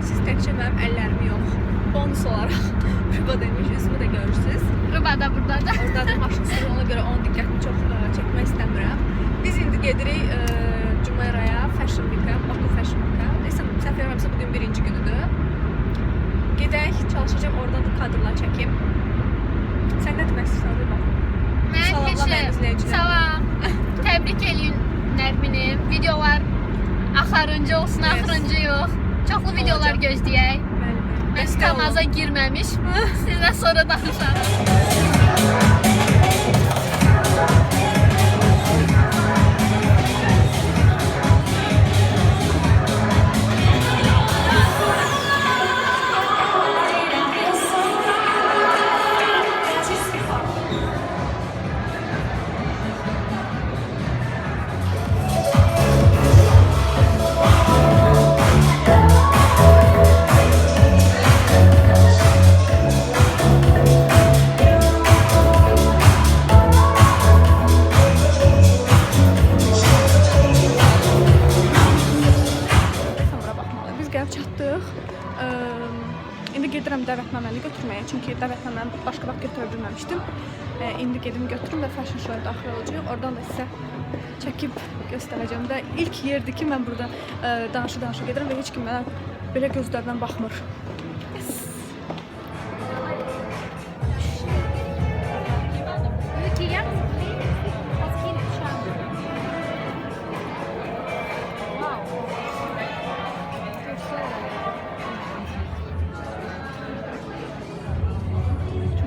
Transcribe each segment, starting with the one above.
Siz təkcə mənim əllərimi yox, bonus olaraq Rüba demiş, üzümü də görürsünüz. Rüba da buradadır. Orada da maşın sürür, ona görə onun diqqətini çox çəkmək istəmirəm. Biz indi gedirik Cumera'ya, Fashion Week-ə, Baku Fashion Week-ə. Neyse, səhv eləmirəmsə bugün birinci günüdür. Gedək, çalışacağım, oradan da kadrlar çəkim. Sən nə demək istəyirsən Rüba? Mən Salamla heç mənim izləyicilərim. salam. Təbrik eləyin Nərmini. Videolar axırıncı olsun, axırıncı yox. Çoxlu videolar gözləyək. Mən kanaza girməmiş. Sizə sonra danışarım. İndi gedirəm dəvətnaməni götürməyə, çünki dəvətnaməni başqa vaxt götürə bilməmişdim. İndi gedim götürüm və fashion show-ya daxil olacağıq. Oradan da sizə çəkib göstərəcəm və ilk yerdir ki, mən burada danışa-danışa gedirəm və heç kim mənə belə gözlərdən baxmır.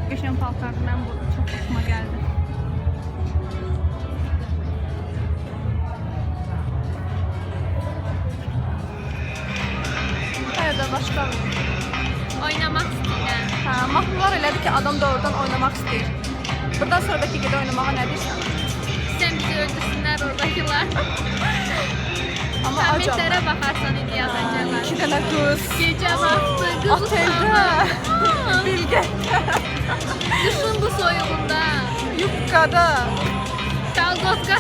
Geçen paltardı, ben burada çok hoşuma geldi. Evet, başka Oynamaq istəyirəm. mahnılar elədi ki, adam doğrudan oynamaq istəyir. Buradan sonraki gecə oynamağa nə deyirsən? Sən bizi öldürsünlər oradakiler. Amma acaba Kommentlərə baxarsan indi yazacaqlar. 2 dənə qız Gecə vaxtı qız oteldə Bilgə Düşün bu soyuğunda. yubkada Kalgotka.